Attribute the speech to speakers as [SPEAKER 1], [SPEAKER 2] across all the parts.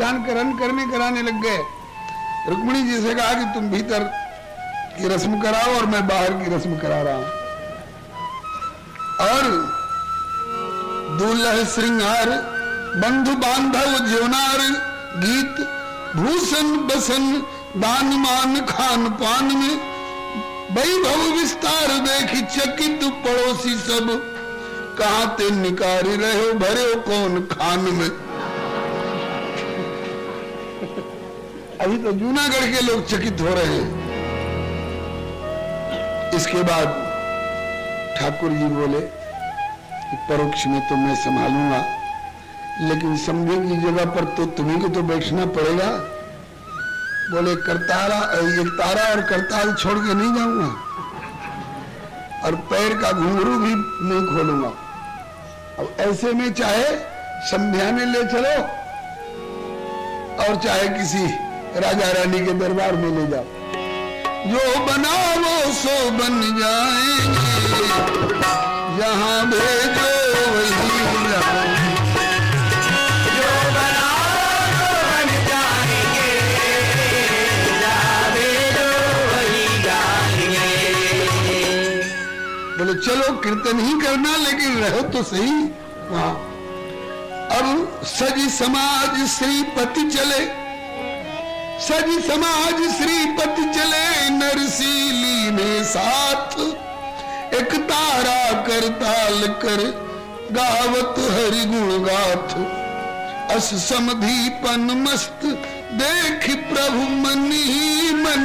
[SPEAKER 1] स्नान कराने लग गए। रुक्मिणी जी से कहा कि तुम भीतर की रस्म कराओ और मैं बाहर की रस्म करा रहा हूं। और दूल्हा श्रृंगार बंधु बांधव ज्योनार गीत भूषण बसन दान मान खान पान में वैभव विस्तार देखी चकित पड़ोसी सब, कहां ते निकारी रहे भरे कौन खान में। अभी तो जूनागढ़ के लोग चकित हो रहे हैं। इसके बाद ठाकुर जी बोले कि परोक्ष में तो मैं संभालूंगा, लेकिन समझे की जगह पर तो तुम्हीं को तो बैठना पड़ेगा। बोले करतारा एक तारा और करताल छोड़ के नहीं जाऊंगा, और पैर का घुंघरू भी नहीं खोलूंगा। अब ऐसे में चाहे समझाने ले चलो और चाहे किसी राजा रानी के दरबार में ले जाओ, जो बनाओ सो बन जाएंगे, जहां भेजो वही जाएंगे। जो बनाओ सो बन जाएंगे, जहां भेजो वही जाएंगे। बोले चलो कीर्तन ही करना, लेकिन रहो तो सही वहां। अब सजी समाज श्रीपति चले, सजी समाज श्रीपति चले, नरसीली ने साथ एक तारा करताल कर गावत हरि गुण गाथ। अस समधीपन मस्त देख प्रभु मनी मन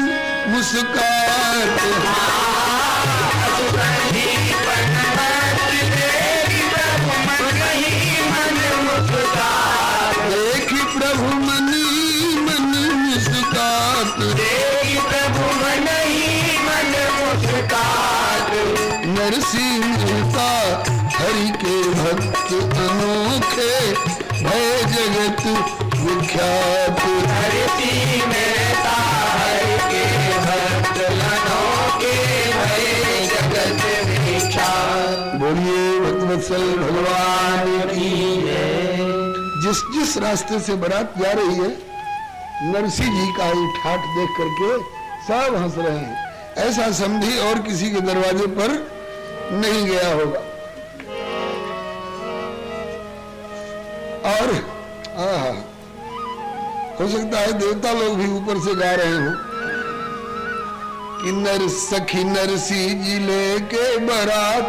[SPEAKER 1] मुस्कात। देखी प्रभु मनी मन मुस्कात, देखी प्रभु मनी मन मुस्कात। नरसिंहता हरि के भक्त अनोखे, भय जगत विख्यात। नरसिंहता हरि के भक्त अनोखे, भय जगत विख्यात। बोलिए भक्तवत्सल भगवान की जय। जिस रास्ते से बारात जा रही है, नरसिंह जी का ये ठाठ देख करके सब हंस रहे हैं। ऐसा समझी और किसी के दरवाजे पर नहीं गया होगा। और हो सकता है देवता लोग भी ऊपर से गा रहे हो कि नर सखी नरसिंह जी लेके बारात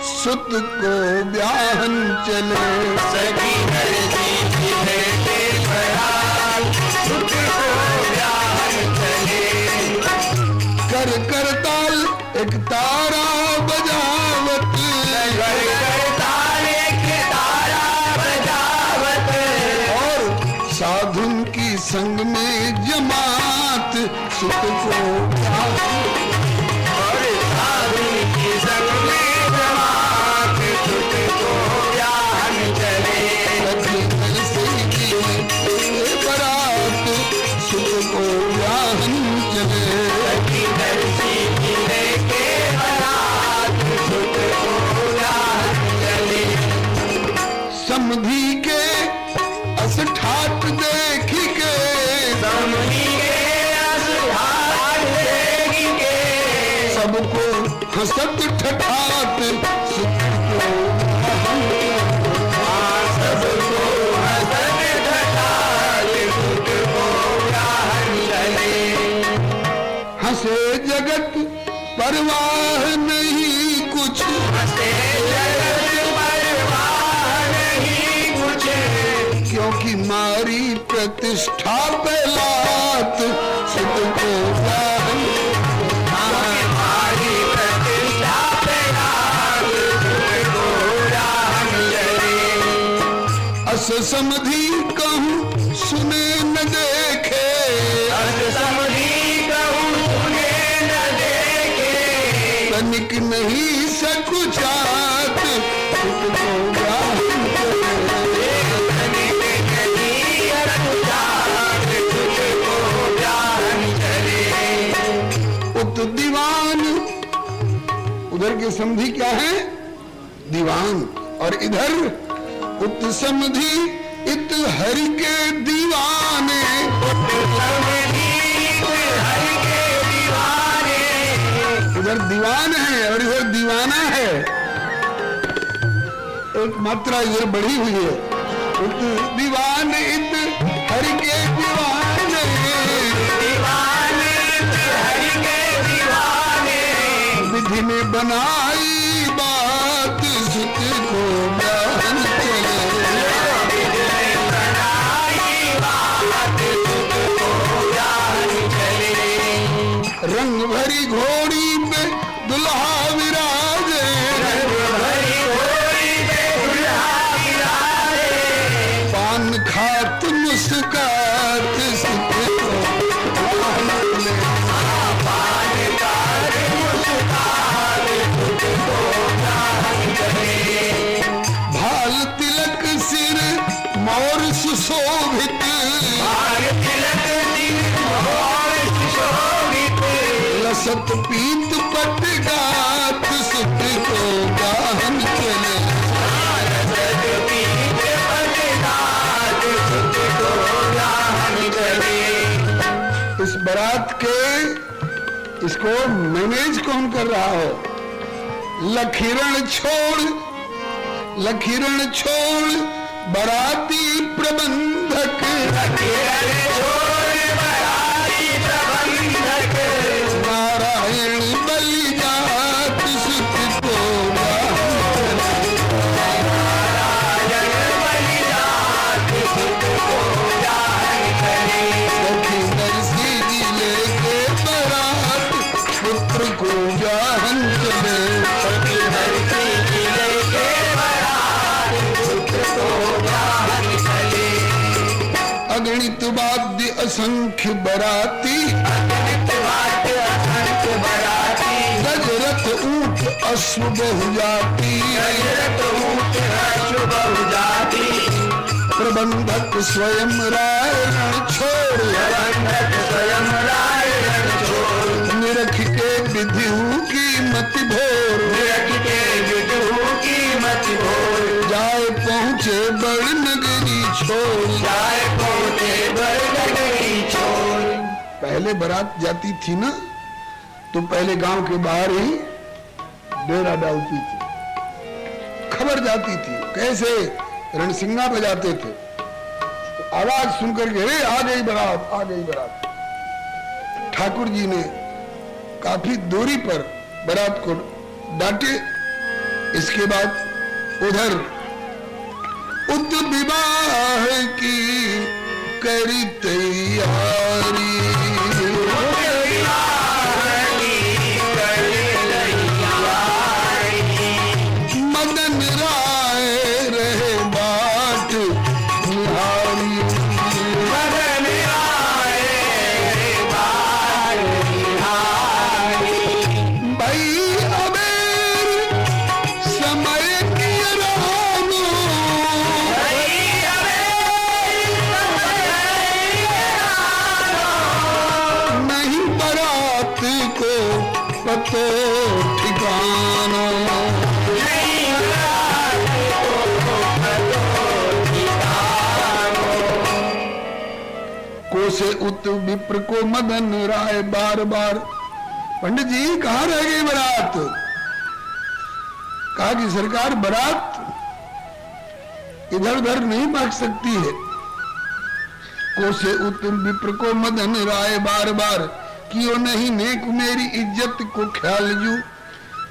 [SPEAKER 1] सुत को ब्याहन चले। सखी नरसिंह जी लेके बारात सुत को ब्याहन चले। कर करताल एक तारा बजावत, कर करताल एक तारा बजावत। और साधुन की संग में जमात सुत को ब्याहन, और साधुन की संग में बारात सुत को ब्याहन चले। समधी के अस ठाट देखी के, समधी के अस ठाट देखी के। सबको हंसत ठठात सुत को हंसे जगत परवाह नहीं कुछ, हंसे जगत परवाह नहीं कुछ। क्योंकि मारी प्रतिष्ठा पे लात सुत को ब्याहन, मारी प्रतिष्ठा पे लात सुत को ब्याहन चले। अस समधी कहूँ सुने न देखे, अस समधी तनिक नहीं सकुचात सुत को ब्याहन चले। तनिक नहीं सकुचात सुत को ब्याहन चले। उत दीवान, उधर के समधी क्या है? दीवान। और इधर उत समधी इत हरि के दीवाने, उधर दीवान है और इधर दीवाना है, एक मात्रा इधर बढ़ी हुई है। इत दीवाने, इत हरि के दीवाने,
[SPEAKER 2] हरि के दीवाने,
[SPEAKER 1] विधि ने बनाई बात सुत को ज्ञान चले, रंग भरी घोड़ी पे दुल्हा विराजे, पान खात मुस्कात सुत को भाल तिलक सिर मोर सुशोभित, लसत पीत पट गात सुत को गाहन चले, इस बारात के इसको मैनेज कौन कर रहा हो? लखीरण छोड़ बाराती प्रबंधक, नारायण बलि जात सुत को सखी नरसी जी लेके बारात पुत्र को जाहन चले, अगणित वाद्य असंख्य बराती, गजरथ ऊंट अश्व बहुजाती, प्रबंधक स्वयं रायण छोड़, निरख के विधिहु की मति भोर, जाए पहुँचे बड़ नगरी छोड़, पहले बारात जाती थी ना तो पहले गांव के बाहर ही डेरा डालती थी, खबर जाती थी। कैसे? रणसिंगा बजाते थे तो आवाज सुनकर के अरे आ गई बारात, आ गई बारात। ठाकुर जी ने काफी दूरी पर बारात को डांटे। इसके बाद उधर उत विवाह की करी तैयारी, मदन राय रहे बाट निहारी, भाई अबेर समय की रानो, नहीं बारात को पतो ठिकाना, कोसे उत विप्र को मदन राय बार बार, पंडित जी कहाँ रह गई बारात? कहा कि सरकार बारात इधर उधर नहीं भाग सकती है। कोसे उत विप्र को मदन राय बार बार, कियो नहीं नेक मेरी इज्जत को ख्याल जू,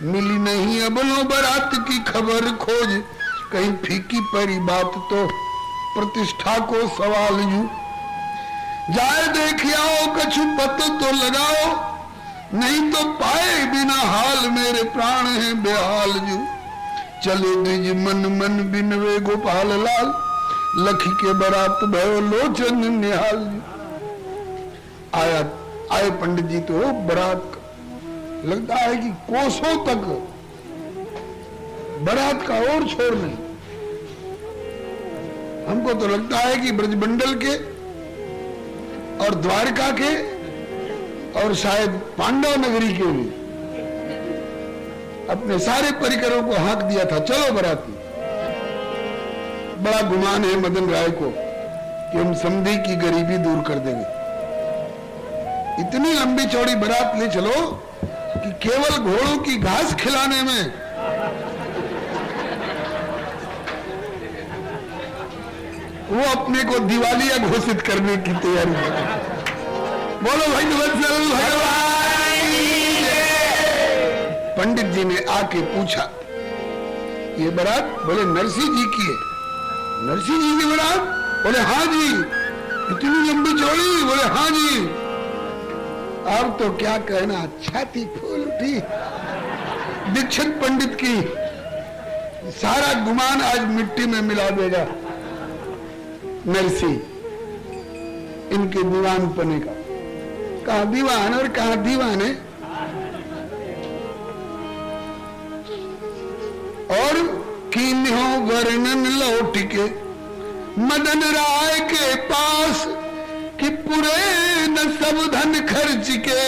[SPEAKER 1] मिली नहीं अबलो बारात की खबर खोज, कहीं फीकी परी बात तो प्रतिष्ठा को सवाल जू, जाए देख आओ कछु पतो तो लगाओ, नहीं तो पाए बिना हाल मेरे प्राण हैं बेहाल जू, चले द्विज मन मन बिनवे गोपाल लाल, लखी के बारात भयो लोचन निहाल जू। आए पंडित जी तो बारात लगता है कि कोसों तक बारात का और छोर नहीं। हमको तो लगता है कि ब्रजमंडल के और द्वारका के और शायद पांडव नगरी के भी अपने सारे परिकरों को हाँक दिया था, चलो बराती। बड़ा गुमान है मदन राय को कि हम समधी की गरीबी दूर कर देंगे। इतनी लंबी चौड़ी बारात ले चलो कि केवल घोड़ों की घास खिलाने में वो अपने को दिवालिया घोषित करने की तैयारी कर। बोलो भाई वत्सल भगवान। पंडित जी ने आके पूछा ये बारात? बोले नरसिंह जी की है। नरसिंह जी की बारात? बोले हाँ जी। इतनी लंबी चौड़ी? बोले हाँ जी। अब तो क्या कहना, छाती फूल उठी दीक्षित पंडित की। सारा गुमान आज मिट्टी में मिला देगा नरसिंह इनके दीवान पने का। कहा दीवान और कहा दीवाने। और किन्हों वर्णन लौट के मदन राय के पास कि पूरे न सब धन खर्च के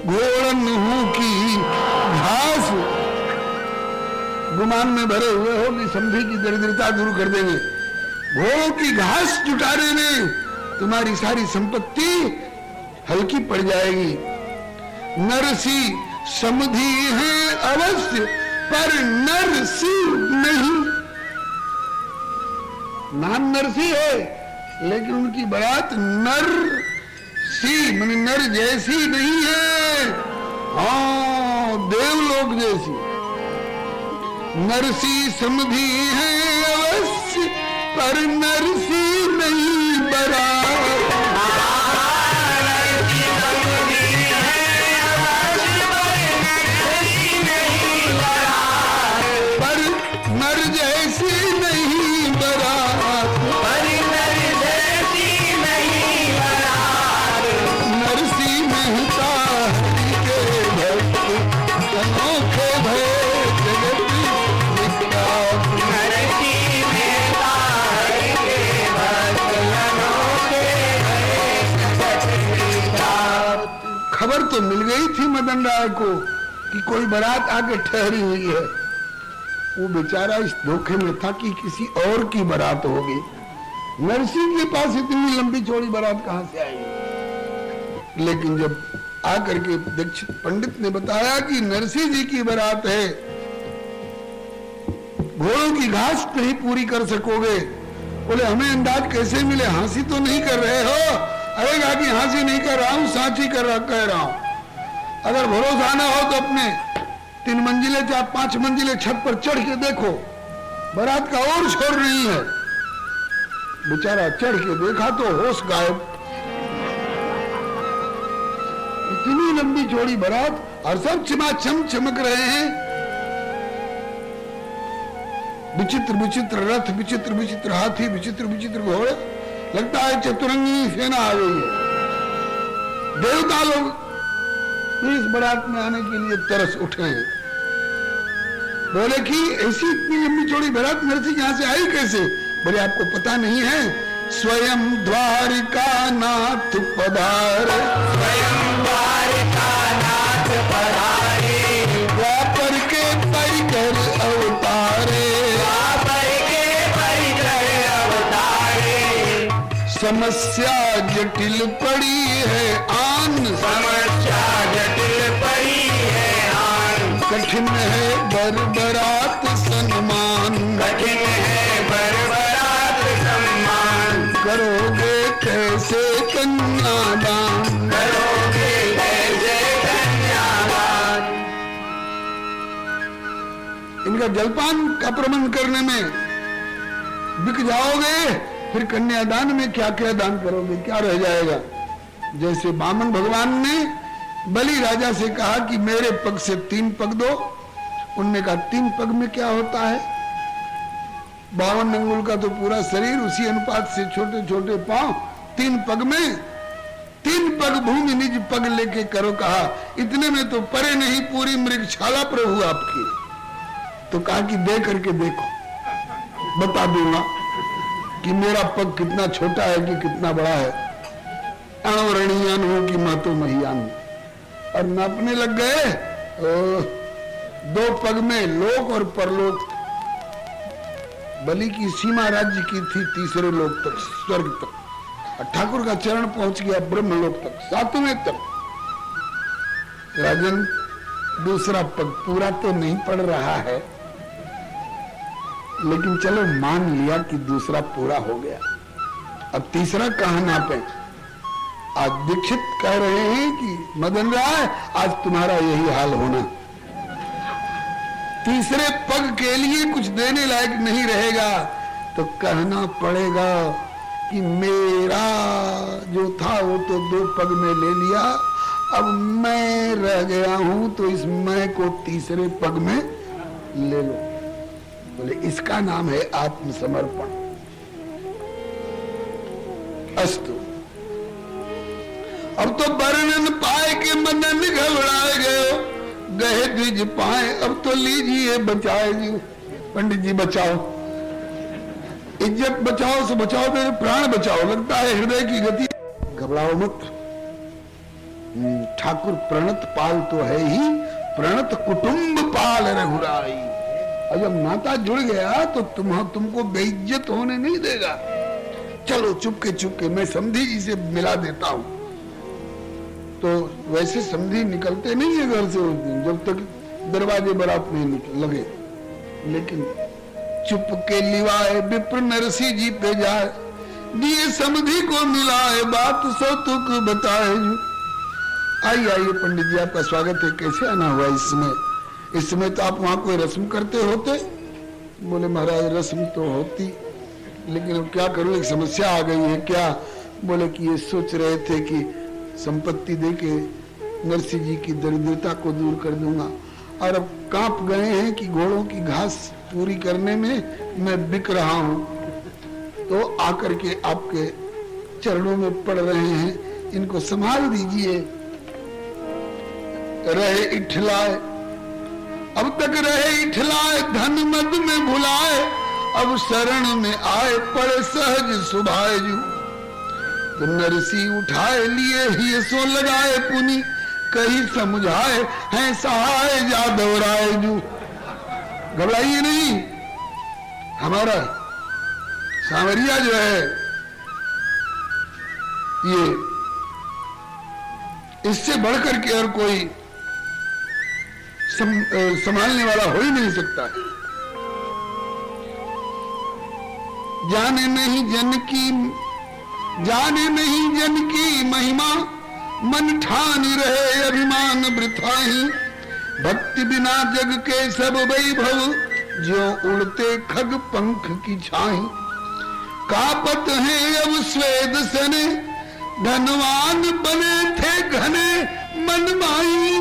[SPEAKER 1] घोड़न हूं की घास। गुमान में भरे हुए हो कि समधी की दरिद्रता दूर कर देंगे। घोड़ों की घास जुटाने में तुम्हारी सारी संपत्ति हल्की पड़ जाएगी। नरसिंह समधी है अवश्य पर नरसिंह नहीं। नाम नरसिंह है लेकिन उनकी बारात नर सी माने नर जैसी नहीं है। हाँ, देवलोक जैसी। नरसिंह समधी है अवश्य पर नरसिंह नहीं बारात। पर नर जैसी नहीं बारात। नरसिंह मेहता के भक्त अनोखे भय जगत विख्यात। खबर तो मिल गई थी मदन राय को कि कोई बारात आके ठहरी हुई है। वो बेचारा इस धोखे में था कि किसी और की बारात होगी। नरसिंह के पास इतनी लंबी चौड़ी बारात कहां से आएगी? लेकिन जब आकर के दीक्षित पंडित ने बताया कि नरसिंह जी की बारात है, घोड़ों की घास नहीं पूरी कर सकोगे। बोले हमें अंदाज कैसे मिले? हंसी तो नहीं कर रहे हो? अरे कहा कि हंसी नहीं कर रहा हूं, साची कह रहा हूं। अगर भरोसा ना हो तो अपने 3 मंजिले 4-5 मंजिले छत पर चढ़ के देखो, बारात का और छोर नहीं है। बेचारा चढ़ के देखा तो होश गायब। इतनी लंबी चौड़ी बारात और सब चमाचम चमक रहे हैं। विचित्र विचित्र रथ, विचित्र विचित्र हाथी, विचित्र विचित्र घोड़े। लगता है चतुरंगी सेना आ गई है। देवता लोग इस बारात में आने के लिए तरस उठे हैं। बोले कि ऐसी इतनी लंबी चौड़ी बारात नरसिंह यहां से आई कैसे? बोले आपको पता नहीं है, स्वयं द्वारिका नाथ पधारे।
[SPEAKER 2] स्वयं द्वारिका नाथ पधारे।
[SPEAKER 1] द्वापर के परिकर अवतारे।
[SPEAKER 2] द्वापर के परिकर अवतारे।
[SPEAKER 1] समस्या जटिल पड़ी है आन।
[SPEAKER 2] समस्या जटिल पड़ी है आन।
[SPEAKER 1] कठिन है बरबरात सम्मान।
[SPEAKER 2] कठिन है बरबरात सम्मान।
[SPEAKER 1] करोगे कैसे कन्यादान?
[SPEAKER 2] करोगे कैसे कन्यादान?
[SPEAKER 1] इनका जलपान का प्रबंध करने में बिक जाओगे, फिर कन्यादान में क्या क्या दान करोगे? क्या रह जाएगा? जैसे वामन भगवान ने बलि राजा से कहा कि मेरे पग से 3 पग दो। उनने कहा 3 पग में क्या होता है? 52 अंगुल का तो पूरा शरीर, उसी अनुपात से छोटे छोटे पांव। 3 पग में 3 पग भूमि निज पग लेके करो कहा। इतने में तो परे नहीं पूरी मृगशाला प्रभु आपकी। तो कहा कि दे करके देखो, बता दूंगा कि मेरा पग कितना छोटा है कि कितना बड़ा है। अणोरणियान हो कि महतो महियान। और नापने लग गए। 2 पग में लोक और परलोक। बलि की सीमा राज्य की थी तीसरे लोक तक, स्वर्ग तक, और ठाकुर का चरण पहुंच गया ब्रह्मलोक तक, 7वें तक। राजन, दूसरा पग पूरा तो नहीं पड़ रहा है, लेकिन चलो मान लिया कि दूसरा पूरा हो गया। अब तीसरा कहां नापे? आज दीक्षित कह रहे हैं कि मदन राय आज तुम्हारा यही हाल होना, तीसरे पग के लिए कुछ देने लायक नहीं रहेगा, तो कहना पड़ेगा कि मेरा जो था वो तो 2 पग में ले लिया, अब मैं रह गया हूं, तो इस मैं को तीसरे पग में ले लो। बोले इसका नाम है आत्मसमर्पण। अस्तु, अब तो वर्णन पाए के मदन घबराए गए द्विज पाए, अब तो लीजिए बचाए जी। पंडित जी बचाओ, इज्जत बचाओ से बचाओ, मेरे प्राण बचाओ, लगता है हृदय की गति। घबराओ मत, ठाकुर प्रणत पाल तो है ही, प्रणत कुटुंब पाल रघुराई। और जब नाता जुड़ गया तो तुमको बेइज्जत होने नहीं देगा। चलो चुपके चुपके मैं समधी जी से मिला देता हूं। तो वैसे समधी निकलते नहीं है घर से उस दिन, जब तक दरवाजे बरात नहीं लगे, लेकिन चुपके लिवाए विप्र नरसी जी पे जाए, दिए समधी को मिलाए, बात सो तुक बताए। आइए आइए पंडित जी, आपका स्वागत है। कैसे आना हुआ इस समय तो आप वहां कोई रस्म करते होते? बोले महाराज रस्म तो होती, लेकिन अब क्या करूं, एक समस्या आ गई है। क्या? बोले कि ये सोच रहे थे कि संपत्ति देके नरसिंह जी की दरिद्रता को दूर कर दूंगा, और अब कांप गए हैं कि घोड़ों की घास पूरी करने में मैं बिक रहा हूं, तो आकर के आपके चरणों में पड़ रहे हैं, इनको संभाल दीजिए। रहे इठलाए, अब तक रहे इठलाए, धन मद में भुलाए, अब शरण में आए पड़े सहज सुभाए जू। तो नरसी उठाए लिए ही सो लगाए पुनि, कहीं समझाए हैं सहाय जादव राय जू। घबराइए नहीं, हमारा सांवरिया जो है ये इससे बढ़कर के और कोई संभालने वाला हो ही नहीं सकता है। जाने नहीं जन की महिमा, मन ठानी रहे अभिमान वृथाही। भक्ति बिना जग के सब वैभव, जो उड़ते खग पंख की छाही। कापत है अब स्वेद सने, धनवान बने थे घने मन माही।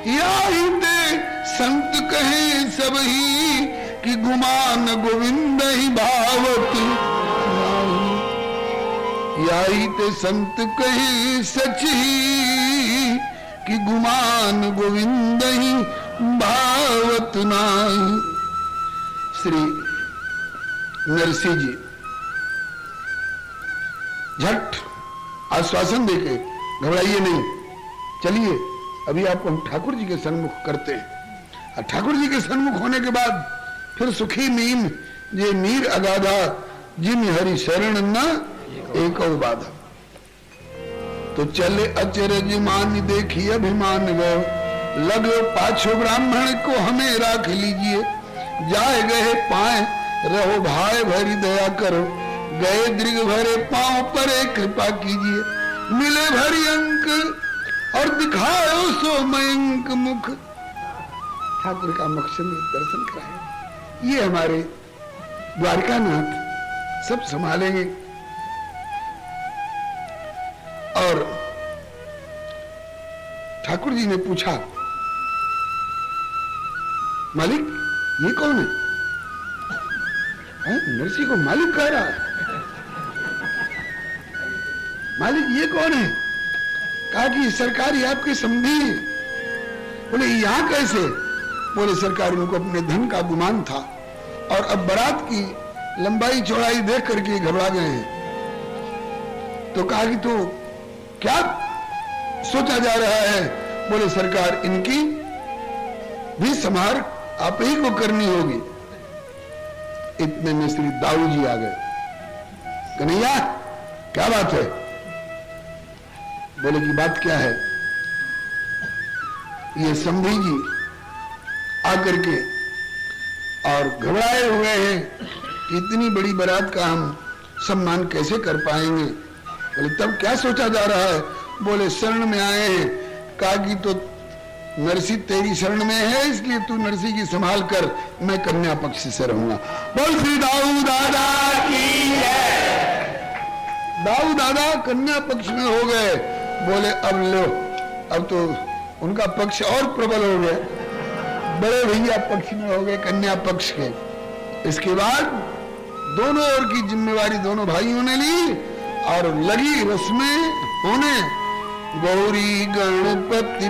[SPEAKER 1] याही दे संत कहे सब ही, कि गुमान गोविंद ही भावत। याही ते संत कहे सच ही, कि गुमान गोविंद ही भावत नाही। श्री नरसिंह जी झट आश्वासन देके, घबराइए नहीं, चलिए अभी आपको हम ठाकुर जी के सन्मुख करते हैं। और ठाकुर जी के सन्मुख होने के बाद फिर सुखी मीन ये नीर अगाधा, जिन हरि शरण न एक बाधा। तो चले अचरज मान देखी अभिमान गयो, लगो पाछो ब्राह्मण को हमें राख लीजिए। जाए गए पाए रहो भाई भरी दया करो, गए दृग भरे पांव परे कृपा कीजिए। मिले भरी अंक और दिखाओ सो मयंक मुख। ठाकुर का मकसद दर्शन कराए। ये हमारे द्वारकानाथ सब संभालेंगे। और ठाकुर जी ने पूछा, मालिक ये कौन है? नरसिंह को मालिक कह रहा है। मालिक ये कौन है? कहा कि सरकार ये आपके समधी है। बोले यहां कैसे? बोले सरकार उनको अपने धन का गुमान था, और अब बारात की लंबाई चौड़ाई देख करके घबरा गए हैं। तो कहा कि तो क्या सोचा जा रहा है? बोले सरकार इनकी भी संभार आप ही को करनी होगी। इतने में श्री दाऊ जी आ गए। कन्हैया क्या बात है? बोले की बात क्या है? ये संभी जी आकर के और घबराए हुए हैं कि इतनी बड़ी बारात का हम सम्मान कैसे कर पाएंगे। बोले तब क्या सोचा जा रहा है? बोले शरण में आए हैं, कहा कि तो नरसी तेरी शरण में है, इसलिए तू नरसी की संभाल कर, मैं कन्या पक्ष से रहूंगा। बोल श्री दाऊ दादा की जय। दाऊ दादा कन्या पक्ष में हो गए। बोले अब लो, अब तो उनका पक्ष और प्रबल हो गया, बड़े भैया पक्ष में हो गए, कन्या पक्ष के। इसके बाद दोनों ओर की जिम्मेवारी दोनों भाइयों ने ली और लगी रस्में होने। गौरी गणपति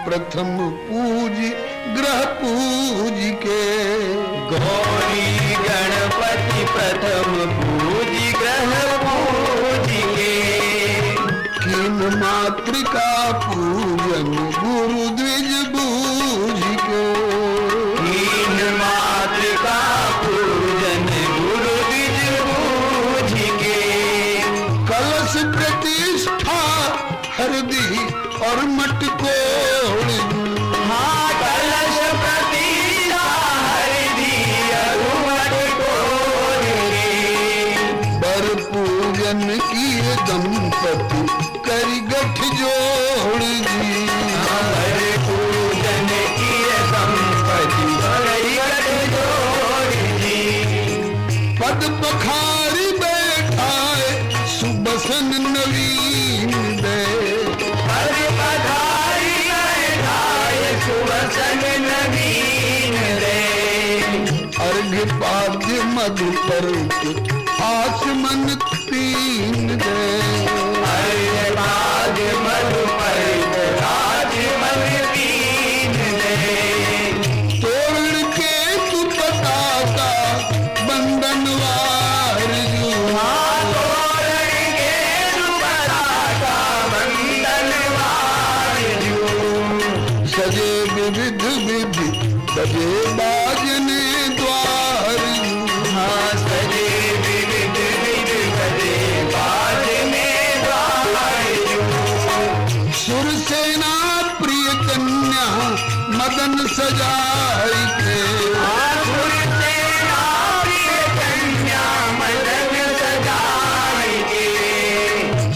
[SPEAKER 1] प्रथम पूज ग्रह पूज के।
[SPEAKER 2] गौरी गणपति प्रथम पूज ग्रह पूज के।
[SPEAKER 1] किन मातृका पूजन गुरु द्विज बूझ के।
[SPEAKER 2] कीन मातृका पूजन गुरु द्विज बूझ के।
[SPEAKER 1] कलश प्रतिष्ठा हरदी और मटकोड़।
[SPEAKER 2] हाँ कलश प्रतिष्ठा हरदी और मटकोड़ के।
[SPEAKER 1] बर पूजन किए दंपति करी गठ जोड़ जी।
[SPEAKER 2] बर पूजन किए दंपति करी गठ जोड़ जी।
[SPEAKER 1] पद पखारी बैठाए सुबसन नवीन दे।
[SPEAKER 2] पद पखारी बैठाए सुबसन नवीन दे।
[SPEAKER 1] अर्घ्य पाद्य मधु पर आचमन तीन दे।
[SPEAKER 2] हरे बाज मधु पर आचमन तीन दे।
[SPEAKER 1] तोरण के तू पताका बंधन वार जू।
[SPEAKER 2] तोरण के दुपहरा का बंधन वायु।
[SPEAKER 1] सजे विविध विधि बजे बाजने द्वार जू।
[SPEAKER 2] हाँ सजे विविध विध बजे बाजने वायु।
[SPEAKER 1] सुरसेना प्रिय कन्या मदन सजाई के।
[SPEAKER 2] आसुर सेना प्रिय कन्या मदन सजाई के।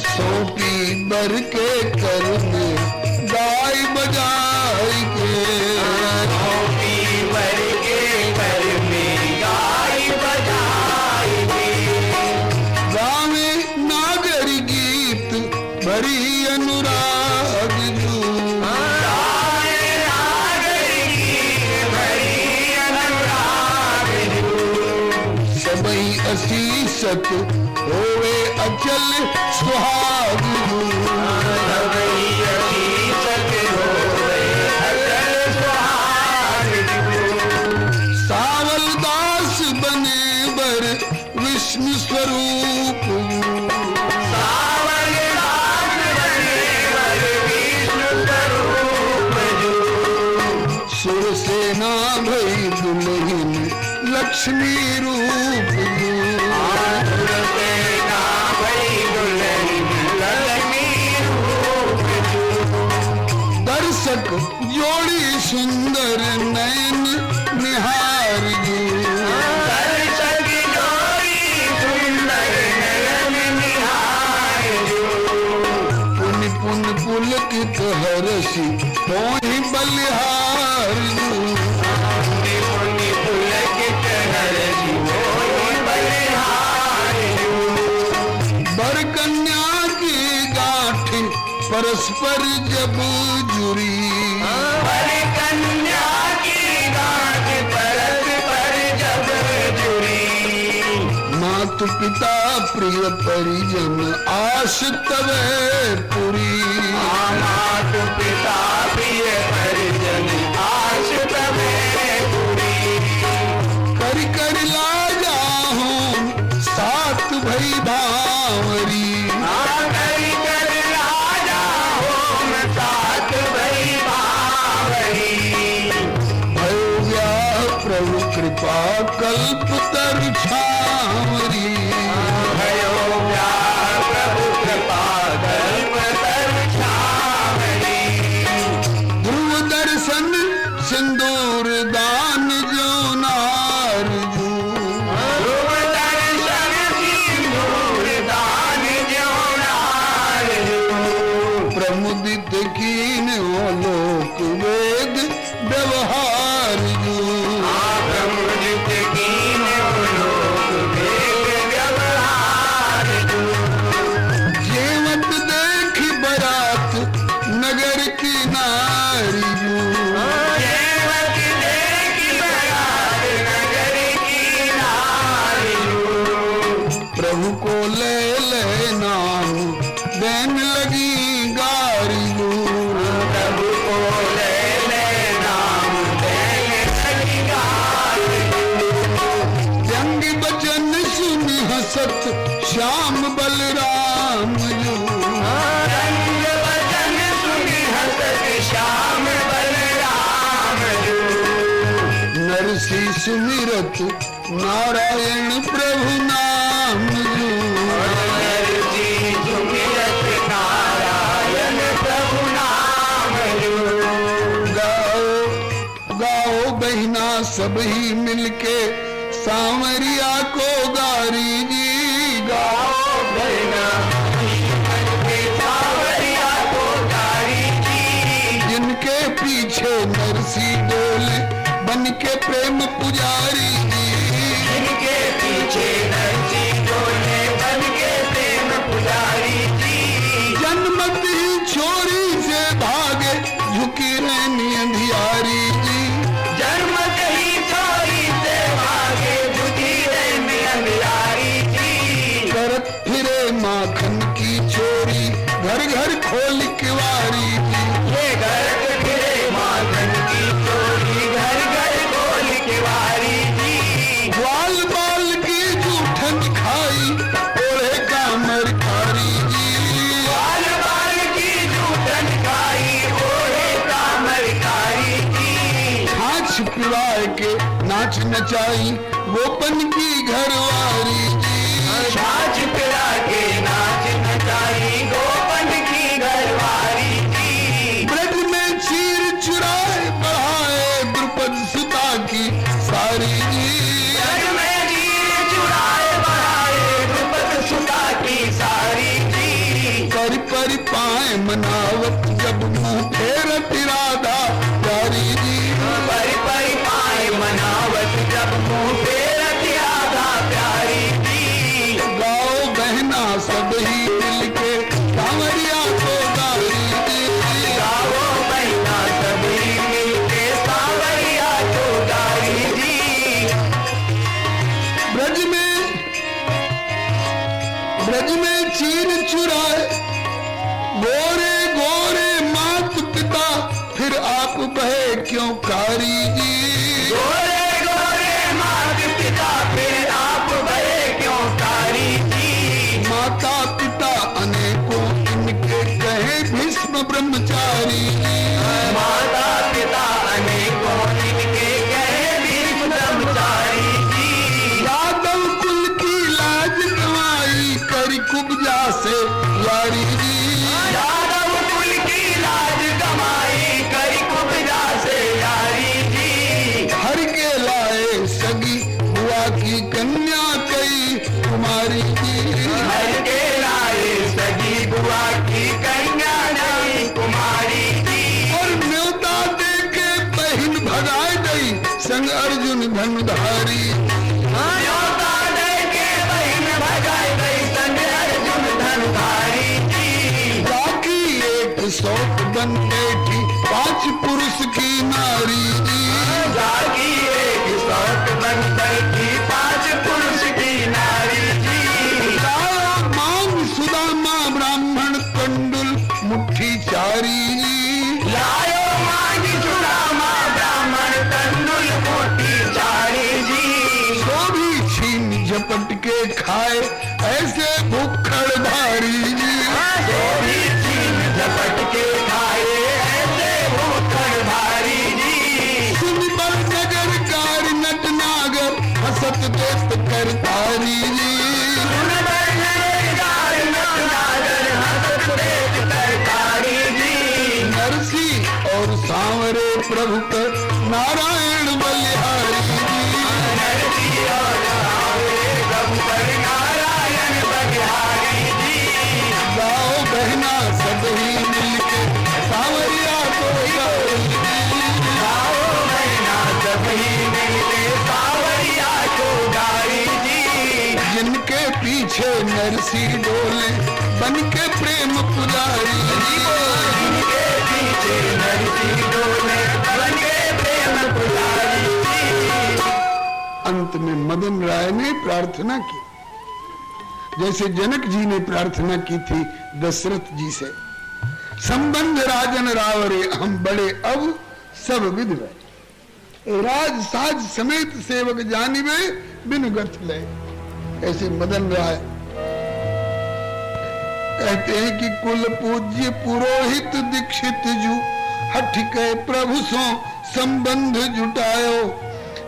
[SPEAKER 1] सोपी बर के कर में गाय बजाई के।
[SPEAKER 2] गोपी वर के घर में गाय बजाई के।
[SPEAKER 1] गावे नागरी गीत भरी अनुराग जू।
[SPEAKER 2] गावे नागर गीत भरी अनुराग जू।
[SPEAKER 1] सबई असीसत होवे अचल सुहाग जू।
[SPEAKER 2] सबई असीसत होवे अचल सुहाग जू।
[SPEAKER 1] सावल दास बने बर विष्णु स्वरूप जू।
[SPEAKER 2] सावन दास बने वर विष्णु स्वरूप जू।
[SPEAKER 1] सुरसेना भई दुल्हन लक्ष्मी रूप जू।
[SPEAKER 2] आसुर सेना भई दुल्हन लक्ष्मी रूप जू।
[SPEAKER 1] दर्शक जोड़ी सुंदर नयन निहार जू।
[SPEAKER 2] दर्शक जोड़ी सुंदर नयन निहार जू।
[SPEAKER 1] पुन पुन पुलकित हरसी तोहि बलिहार जू।
[SPEAKER 2] पुनि पुनि पुलकित हरषि होई बलिहार जू।
[SPEAKER 1] बर कन्या की गांठ परस्पर जब जुरी।
[SPEAKER 2] वर कन्या की गांठ परस्पर जब जुड़ी।
[SPEAKER 1] मातु पिता प्रिय परिजन आश तवे पुरी।
[SPEAKER 2] मातु पिता प्रिय परिजन आश तवे पूरी।
[SPEAKER 1] कर कर लाजा हूँ सात भई भावरी।
[SPEAKER 2] करी कर राजा होम सात भई बावरी।
[SPEAKER 1] भयो व्याह प्रभु कृपा कल्प तरु छावरी।
[SPEAKER 2] भयो प्यार प्रभु कृपा कल्प तरु छावरी।
[SPEAKER 1] ध्रुव दर्शन सिंदूर दान जो नारजू।
[SPEAKER 2] ध्रुव दर्शन सिंदूर दान जो नारजू।
[SPEAKER 1] प्रमुदित कीन लोक वेद व्यवहार जो।
[SPEAKER 2] प्रमुदित कीन लोक वेद व्यवहार जो।
[SPEAKER 1] जेवत देख बरात नगर की नारी जो।
[SPEAKER 2] जेवत देख बरात नगर की नारी जो।
[SPEAKER 1] प्रभु को ले ले नाम देन लगी गारी जो।
[SPEAKER 2] प्रभु को ले ले नाम देने लगी गारी जो।
[SPEAKER 1] जंग बचन सुनि हसत श्याम बलराम जो।
[SPEAKER 2] रंग वचन सुनि हसत श्याम बलराम जो।
[SPEAKER 1] नरसी सुमिरत नारायण प्रभु नाम जो।
[SPEAKER 2] नरसी सुमिरत नारायण प्रभु नाम जो।
[SPEAKER 1] गाओ गाओ बहिना सब ही मिलके सांवरिया को गारी जी। गाओ
[SPEAKER 2] बहना के सावरिया को गारी जी।
[SPEAKER 1] जिनके पीछे नरसी डोले बन के प्रेम पुजारी जी।
[SPEAKER 2] इनके पीछे नरसी डोले बन के प्रेम पुजारी जी।
[SPEAKER 1] जन्मत ही छोरी से भागे झुकी रहनी अंधियारी जी।
[SPEAKER 2] जन्मत ही छोरी से भागे झुकी रहनी अंधियारी जी।
[SPEAKER 1] करत फिरे माखन की चोरी घर घर खोल किवारी जी।
[SPEAKER 2] ये घर फिरे माखन की चोरी घर घर खोल के वारी जी।
[SPEAKER 1] ग्वाल बाल की जूठन खाई ओढ़े कामर खारी जी।
[SPEAKER 2] बाल बाल की जूठन खाई ओढ़े कामर कारी जी।
[SPEAKER 1] छाछ पिवाए के नाच नचाई गोपन की घरवारी जी।
[SPEAKER 2] छाछ पिला के नाच नचाई गोपन की घरवारी जी।
[SPEAKER 1] ब्रज में चीर चुराए बढ़ाए द्रुपद सुता की सारी जी।
[SPEAKER 2] घर में जीर चुराए बढ़ाए द्रुपद सुता की सारी जी।
[SPEAKER 1] परि परि पाए मनावत जब मुंह फेरत राधा प्यारी जी।
[SPEAKER 2] परि परि पाए मनावत जब मुंह फेरत राधा प्यारी जी।
[SPEAKER 1] गाओ बहना सब ही मिल के कांवरिया को गारी जी।
[SPEAKER 2] गाओ बहना सभी मिलके सावरिया को गारी जी।
[SPEAKER 1] ब्रज में चीर चुराए गोरे गोरे मात पिता फिर आप बहे क्यों कारी जी।
[SPEAKER 2] गोरे गोरे मात पिता फिर आप बहे क्यों कारी जी।
[SPEAKER 1] माता पिता अनेकों इनके कहे भीष्म ब्रह्मचारी जी।
[SPEAKER 2] माता पिता अनेकों इनके कहे भीष्म ब्रह्मचारी जी।
[SPEAKER 1] यादव कुल की लाज कमाई करी कुब्जा से यारी जी।
[SPEAKER 2] यादव कुल की लाज कमाई करी कुब्जा से यारी जी।
[SPEAKER 1] हर के लाए सगी बुआ की कन्या कई कुमारी जी।
[SPEAKER 2] हर के लाए सगी बुआ की कन्या नई कुमारी जी।
[SPEAKER 1] और न्योता दे के बहन भगाए गई संग अर्जुन धनुधारी।
[SPEAKER 2] न्योता दे के बहन भगाई गई संग अर्जुन धनुधारी जी।
[SPEAKER 1] बाकी एक सौत बन बैठी 5 पुरुष की नारी जी।
[SPEAKER 2] जागी एक सौत बन बैठी 5 पुरुष की नारी जी।
[SPEAKER 1] लाया मांग सुदामा ब्राह्मण कंडुल मुट्ठी चारी जी।
[SPEAKER 2] लायो मांग सुदामा ब्राह्मण कंडुल मोटी चारी जी।
[SPEAKER 1] सो भी छीन झपट के खाए ऐसे भुक्खड़ भारी जी।
[SPEAKER 2] गोभी छीन झपट के खाए ऐसे भूखड़ भारी जी।
[SPEAKER 1] सतदेत करतारी जी।
[SPEAKER 2] सुन बरनर नागर हंसत देत करतारी जी।
[SPEAKER 1] नरसी और सांवरे प्रभु कर नारायण बलिहारी जी।
[SPEAKER 2] नरसी और सांवरे प्रभु कर नारायण बलिहारी जी।
[SPEAKER 1] गाओ बहना सब ही मिलके सांवरिया को गाओ जी।
[SPEAKER 2] गाओ बहना सब ही मिलके सांवरिया को गाई जी।
[SPEAKER 1] जिनके पीछे नरसी डोले बन के प्रेम पुजारी जी।
[SPEAKER 2] जिनके पीछे नरसी डोले बन के प्रेम पुजारी जी।
[SPEAKER 1] अंत में मदन राय ने प्रार्थना की, जैसे जनक जी ने प्रार्थना की थी दशरथ जी से, संबंध राजन रावरे हम बड़े अब सब विध गए, राज साज समेत सेवक जानिबे बिन गथ ले। ऐसे मदन राय कहते हैं कि कुल पूज्य पुरोहित दीक्षित जू हठ के प्रभु सो संबंध जुटायो,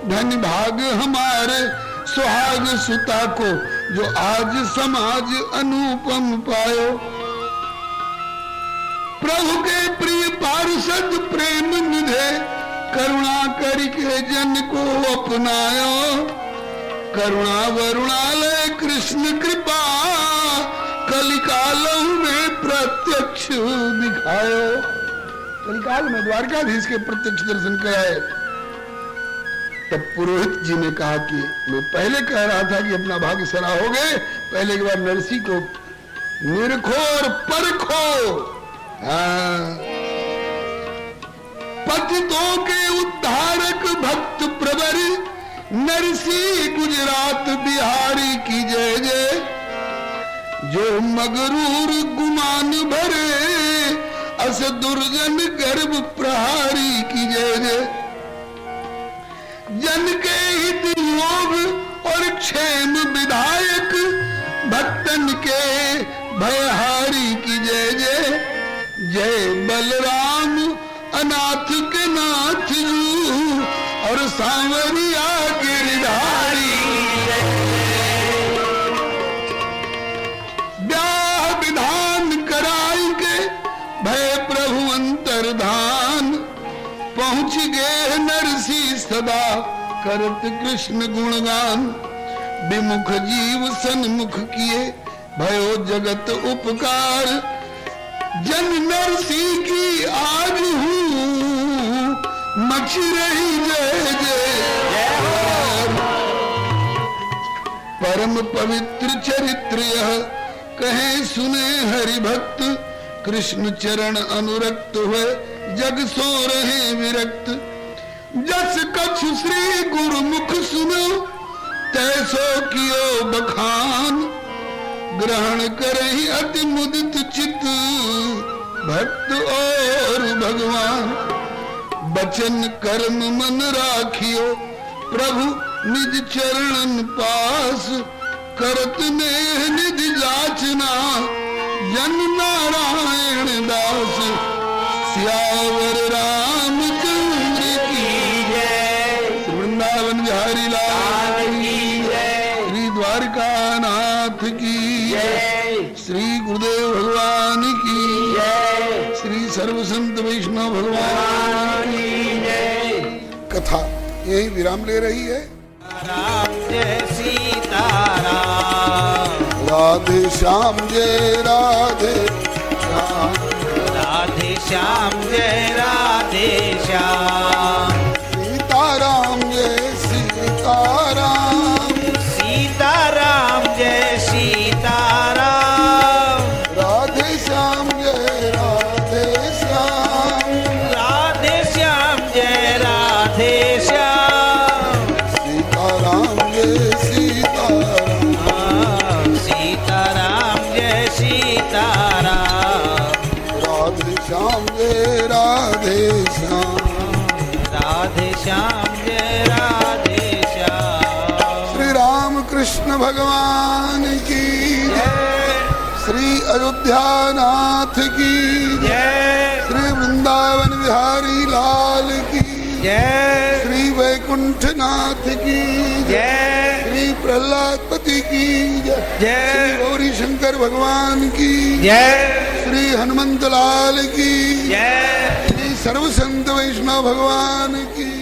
[SPEAKER 1] धन भाग हमारे सुहाग सुता को जो आज समाज अनुपम पायो। प्रभु के प्रिय पार्षद प्रेम निधे करुणा करके जन को अपनायो, करुणा वरुणालय कृष्ण कृपा कलिकाल में प्रत्यक्ष दिखायो। कलिकाल में द्वारकाधीश के प्रत्यक्ष दर्शन कराए। तब पुरोहित जी ने कहा कि मैं पहले कह रहा था कि अपना भाग्य सराहोगे, पहले एक बार नरसी को निरखो और परखो। पतितों के उद्धारक भक्त प्रवर नरसी गुजरात बिहारी की जय जय, जो मगरूर गुमान भरे अस दुर्जन गर्भ प्रहारी की जय जय, जन के हित योग और क्षेम विधायक भक्तन के भयहारी की जय जय, जय बलराम अनाथ के नाथ जू और सांवरिया गिरधारी। ब्याह विधान कराई के भय प्रभु अंतर्धान, पहुंच गए नरसी सदा करत कृष्ण गुणगान, विमुख जीव सन्मुख किए भयो जगत उपकार, जन नरसी की आज हूँ मच रही जय जय। परम पवित्र चरित्र यह कहे सुने हरि भक्त, कृष्ण चरण अनुरक्त हुए जग सो रहे विरक्त, जस कछु श्री गुरुमुख सुनो तैसो कियो बखान, ग्रहण करहि अति मुदित चित भक्त और भगवान, बचन कर्म मन राखियो प्रभु निज चरणन पास, करत नेह निज जाचना जन नारायण दास, सियावर रामचंद्र की जय, वृंदावन बिहारी लाल की जय, श्री द्वारकानाथ की जय, श्री गुरुदेव भगवान की जय, श्री सर्व संत वैष्णव भगवान की जय। कथा यही विराम ले रही है।
[SPEAKER 3] राम जय सीताराम,
[SPEAKER 1] राधे श्याम जय राधे श्याम,
[SPEAKER 3] राधे श्याम जय राधे श्याम,
[SPEAKER 1] सीताराम जय सीताराम,
[SPEAKER 3] सीताराम जय सीताराम,
[SPEAKER 1] राधे श्याम जय राधे श्याम,
[SPEAKER 3] राधे श्याम जय राधे श्याम,
[SPEAKER 1] सीताराम जय सीताराम,
[SPEAKER 3] सीताराम जय सीताराम,
[SPEAKER 1] राधे श्याम जय राधे श्याम,
[SPEAKER 3] राधे श्याम जय राधे श्याम।
[SPEAKER 1] श्री राम कृष्ण भगवान की
[SPEAKER 3] जय
[SPEAKER 1] श्री अयोध्या नाथ की
[SPEAKER 3] जय
[SPEAKER 1] श्री वृंदावन बिहारी लाल की
[SPEAKER 3] जय
[SPEAKER 1] श्री वैकुंठ वैकुंठनाथ की
[SPEAKER 3] जय
[SPEAKER 1] श्री प्रहलादपति की जय,
[SPEAKER 3] जय
[SPEAKER 1] श्री गौरी शंकर भगवान की
[SPEAKER 3] जय
[SPEAKER 1] श्री हनुमंत लाल की
[SPEAKER 3] जय
[SPEAKER 1] श्री सर्व संत वैष्णव भगवान की